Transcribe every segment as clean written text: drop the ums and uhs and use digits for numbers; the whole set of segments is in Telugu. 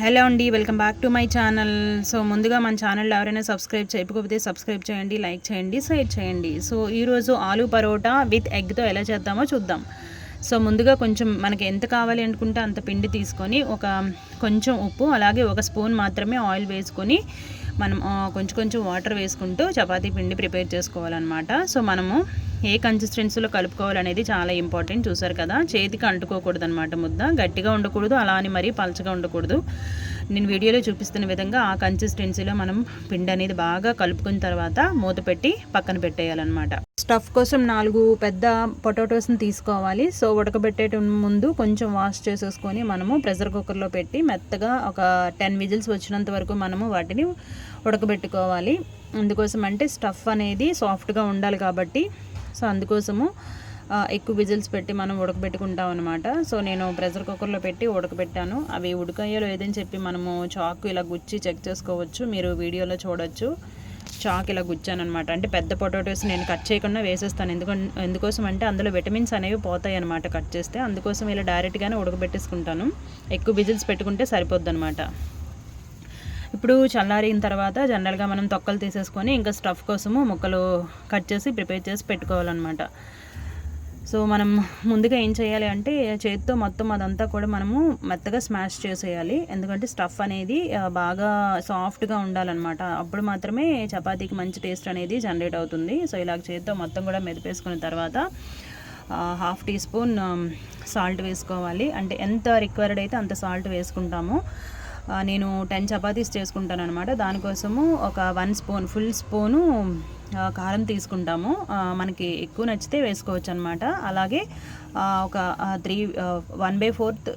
హలో అండి, welcome back to my channel. So ముందుగా మన ఛానల్లో ఎవరైనా సబ్స్క్రైబ్ చేయకపోతే సబ్స్క్రైబ్ చేయండి, లైక్ చేయండి, షేర్ చేయండి. సో ఈరోజు ఆలూ పరోటా విత్ ఎగ్తో ఎలా చేద్దామో చూద్దాం. సో ముందుగా కొంచెం మనకి ఎంత కావాలి అనుకుంటే అంత పిండి తీసుకొని కొంచెం ఉప్పు, అలాగే ఒక స్పూన్ మాత్రమే ఆయిల్ వేసుకొని మనం కొంచెం వాటర్ వేసుకుంటూ చపాతీ పిండి ప్రిపేర్ చేసుకోవాలన్నమాట. సో మనము ఏ కన్సిస్టెన్సీలో కలుపుకోవాలనేది చాలా ఇంపార్టెంట్. చూసారు కదా, చేతికి అంటుకోకూడదు అనమాట. ముద్ద గట్టిగా ఉండకూడదు, అలా అని మరీ పలచగా ఉండకూడదు. నేను వీడియోలో చూపిస్తున్న విధంగా ఆ కన్సిస్టెన్సీలో మనం పిండి అనేది బాగా కలుపుకున్న తర్వాత మూత పెట్టి పక్కన పెట్టేయాలన్నమాట. స్టఫ్ కోసం 4 పెద్ద పొటాటోస్ని తీసుకోవాలి. సో ఉడకబెట్టే ముందు కొంచెం వాష్ చేసేసుకొని మనము ప్రెషర్ కుక్కర్లో పెట్టి మెత్తగా ఒక 10 విజిల్స్ వచ్చినంత వరకు మనము వాటిని ఉడకబెట్టుకోవాలి. అందుకోసం అంటే స్టఫ్ అనేది సాఫ్ట్గా ఉండాలి కాబట్టి, సో అందుకోసము ఎక్కువ విజిల్స్ పెట్టి మనం ఉడకబెట్టుకుంటాం అనమాట. సో నేను ప్రెషర్ కుక్కర్లో పెట్టి ఉడకబెట్టాను. అవి ఉడకయ్యో లేదని చెప్పి మనము చాకు ఇలా గుచ్చి చెక్ చేసుకోవచ్చు. మీరు వీడియోలో చూడొచ్చు. చాక్ ఇలా గుచ్చాను అనమాట. అంటే పెద్ద పొటాటోస్ నేను కట్ చేయకుండా వేసేస్తాను. ఎందుకోసం అంటే అందులో విటమిన్స్ అనేవి పోతాయి అనమాట కట్ చేస్తే. అందుకోసం ఇలా డైరెక్ట్గానే ఉడకబెట్టేసుకుంటాను. ఎక్కువ విజిల్స్ పెట్టుకుంటే సరిపోద్ది అనమాట. ఇప్పుడు చల్లారిన తర్వాత జనరల్గా మనం తొక్కలు తీసేసుకొని ఇంకా స్టఫ్ కోసము ముక్కలు కట్ చేసి ప్రిపేర్ చేసి పెట్టుకోవాలన్నమాట. సో మనం ముందుగా ఏం చేయాలి అంటే చేతితో మొత్తం అదంతా కూడా మనము మెత్తగా స్మాష్ చేసేయాలి. ఎందుకంటే స్టఫ్ అనేది బాగా సాఫ్ట్గా ఉండాలన్నమాట. అప్పుడు మాత్రమే చపాతీకి మంచి టేస్ట్ అనేది జనరేట్ అవుతుంది. సో ఇలాగ చేతితో మొత్తం కూడా మెదిపేసుకున్న తర్వాత 1/2 టీ స్పూన్ సాల్ట్ వేసుకోవాలి. అంటే ఎంత రిక్వైర్డ్ అయితే అంత సాల్ట్ వేసుకుంటాము. నేను 10 చపాతీస్ చేసుకుంటాను అనమాట. దానికోసము ఒక 1 స్పూన్ ఫుల్ స్పూను కారం తీసుకుంటాము. మనకి ఎక్కువ నచ్చితే వేసుకోవచ్చు అనమాట. అలాగే ఒక 1/4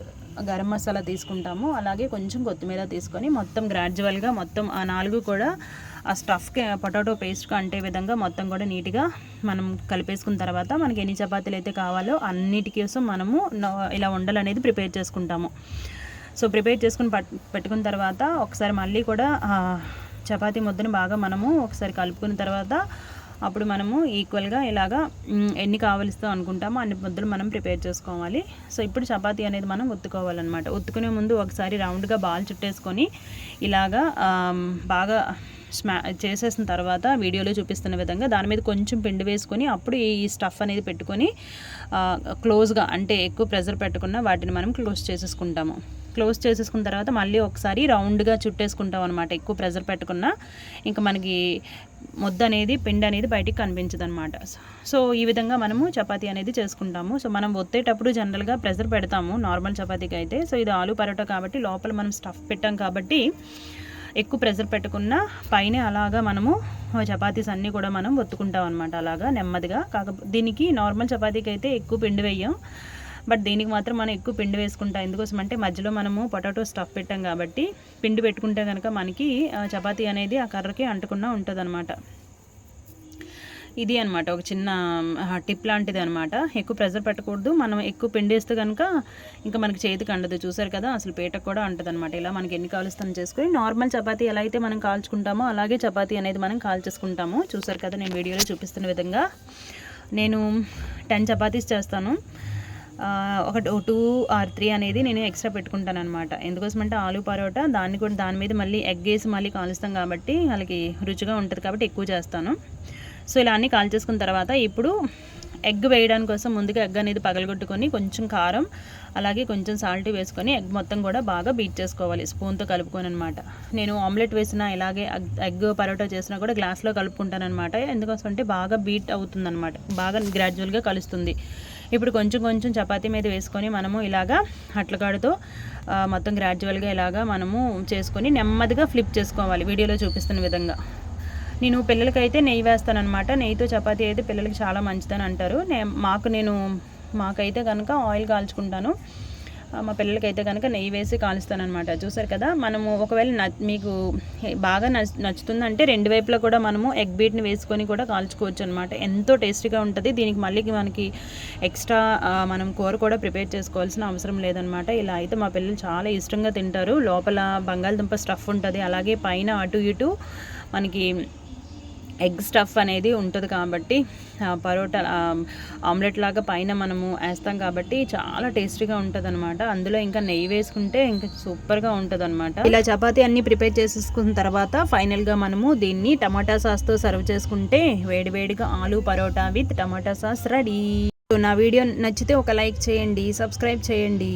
గరం మసాలా తీసుకుంటాము. అలాగే కొంచెం కొత్తిమీర తీసుకొని మొత్తం గ్రాడ్యువల్గా మొత్తం ఆ 4 కూడా ఆ స్టఫ్కి పొటాటో పేస్ట్కి అంటే విధంగా మొత్తం కూడా నీట్గా మనం కలిపేసుకున్న తర్వాత మనకి ఎన్ని చపాతీలు అయితే కావాలో అన్నిటి కోసం మనము ఇలా ఉండలు అనేది ప్రిపేర్ చేసుకుంటాము. సో ప్రిపేర్ చేసుకుని పెట్టుకున్న తర్వాత ఒకసారి మళ్ళీ కూడా చపాతీ ముద్దని బాగా మనము ఒకసారి కలుపుకున్న తర్వాత అప్పుడు మనము ఈక్వల్గా ఇలాగా ఎన్ని కావలిస్తాం అనుకుంటామో అన్ని ముద్దలు మనం ప్రిపేర్ చేసుకోవాలి. సో ఇప్పుడు చపాతీ అనేది మనం ఒత్తుకోవాలన్నమాట. ఒత్తుకునే ముందు ఒకసారి రౌండ్గా బాల్ చుట్టేసుకొని ఇలాగా బాగా చేసేసిన తర్వాత వీడియోలో చూపిస్తున్న విధంగా దాని మీద కొంచెం పిండి వేసుకొని అప్పుడు ఈ స్టఫ్ అనేది పెట్టుకొని క్లోజ్గా అంటే ఎక్కువ ప్రెషర్ పెట్టకుండా వాటిని మనం క్లోజ్ చేసేసుకుంటాము. క్లోజ్ చేసేసుకున్న తర్వాత మళ్ళీ ఒకసారి రౌండ్గా చుట్టేసుకుంటాం అనమాట. ఎక్కువ ప్రెషర్ పెట్టుకున్నా ఇంకా మనకి ముద్ద అనేది పిండి అనేది బయటికి కనిపించదు అనమాట. సో ఈ విధంగా మనము చపాతీ అనేది చేసుకుంటాము. సో మనం ఒత్తేటప్పుడు జనరల్గా ప్రెషర్ పెడతాము నార్మల్ చపాతీకి అయితే. సో ఇది ఆలూ పరోటా కాబట్టి లోపల మనం స్టఫ్ పెట్టాం కాబట్టి ఎక్కువ ప్రెషర్ పెట్టుకున్న పైన అలాగా మనము చపాతీస్ అన్నీ కూడా మనం ఒత్తుకుంటాం అనమాట. అలాగా నెమ్మదిగా. కాకపోతే దీనికి నార్మల్ చపాతీకి అయితే ఎక్కువ పిండి వేయం, బట్ దీనికి మాత్రం మనం ఎక్కువ పిండి వేసుకుంటాం. ఎందుకోసం అంటే మధ్యలో మనము పొటాటో స్టఫ్ పెట్టాం కాబట్టి పిండి పెట్టుకుంటే కనుక మనకి చపాతీ అనేది ఆ కర్రకి అంటకుండా ఉంటుంది అనమాట. ఇది అనమాట ఒక చిన్న టిప్ లాంటిది అనమాట. ఎక్కువ ప్రెషర్ పెట్టకూడదు. మనం ఎక్కువ పిండి వేస్తే కనుక ఇంకా మనకి చేతికి అంటదు. చూసారు కదా, అసలు పీటకు కూడా అంటది అనమాట. ఇలా మనకి ఎన్ని కాలుస్తాను చేసుకొని నార్మల్ చపాతీ ఎలా అయితే మనం కాల్చుకుంటామో అలాగే చపాతీ అనేది మనం కాల్చేసుకుంటాము. చూసారు కదా, నేను వీడియోలో చూపిస్తున్న విధంగా నేను 10 చపాతీస్ చేస్తాను. ఒక 2 or 3 అనేది నేను ఎక్స్ట్రా పెట్టుకుంటాను అనమాట. ఎందుకోసమంటే ఆలూ పరోటా దాని మీద మళ్ళీ ఎగ్ వేసి మళ్ళీ కాలుస్తాం కాబట్టి వాళ్ళకి రుచిగా ఉంటుంది కాబట్టి ఎక్కువ చేస్తాను. సో ఇలా అన్నీ కాల్చేసుకున్న తర్వాత ఇప్పుడు ఎగ్ వేయడానికి కోసం ముందుగా ఎగ్ అనేది పగలగొట్టుకొని కొంచెం కారం అలాగే కొంచెం సాల్ట్ వేసుకొని ఎగ్ మొత్తం కూడా బాగా బీట్ చేసుకోవాలి స్పూన్తో కలుపుకొని అనమాట. నేను ఆమ్లెట్ వేసినా ఇలాగే ఎగ్ పరోటా చేసినా కూడా గ్లాస్లో కలుపుకుంటాను అనమాట. ఎందుకోసం అంటే బాగా బీట్ అవుతుంది అనమాట, బాగా గ్రాడ్యువల్గా కలుస్తుంది. ఇప్పుడు కొంచెం చపాతీ మీద వేసుకొని మనము ఇలాగా అట్లకాడుతో మొత్తం గ్రాడ్యువల్గా ఇలాగా మనము చేసుకొని నెమ్మదిగా ఫ్లిప్ చేసుకోవాలి వీడియోలో చూపిస్తున్న విధంగా. నేను పిల్లలకైతే నెయ్యి వేస్తానన్నమాట. నెయ్యితో చపాతీ అయితే పిల్లలకి చాలా మంచిదని అంటారు. మాకైతే కనుక ఆయిల్ కాల్చుకుంటాను. మా పిల్లలకైతే కనుక నెయ్యి వేసి కాలుస్తానమాట. చూసారు కదా, మనము ఒకవేళ మీకు బాగా నచ్చుతుందంటే 2 వైపులా కూడా మనము ఎగ్ బీట్ని వేసుకొని కూడా కాల్చుకోవచ్చు అనమాట. ఎంతో టేస్టీగా ఉంటుంది. దీనికి మళ్ళీ మనకి ఎక్స్ట్రా మనం కూర కూడా ప్రిపేర్ చేసుకోవాల్సిన అవసరం లేదనమాట. ఇలా అయితే మా పిల్లలు చాలా ఇష్టంగా తింటారు. లోపల బంగాళదుంప స్టఫ్ ఉంటుంది, అలాగే పైన అటు ఇటు మనకి ఎగ్ స్టఫ్ అనేది ఉంటుంది కాబట్టి పరోటా ఆమ్లెట్ లాగా పైన మనము వేస్తాం కాబట్టి చాలా టేస్టీగా ఉంటుంది అనమాట. అందులో ఇంకా నెయ్యి వేసుకుంటే ఇంకా సూపర్గా ఉంటుంది అనమాట. ఇలా చపాతీ అన్ని ప్రిపేర్ చేసేసుకున్న తర్వాత ఫైనల్గా మనము దీన్ని టమాటా సాస్తో సర్వ్ చేసుకుంటే వేడివేడిగా aloo paratha with tomato sauce ready. నా వీడియో నచ్చితే ఒక లైక్ చేయండి, సబ్స్క్రైబ్ చేయండి.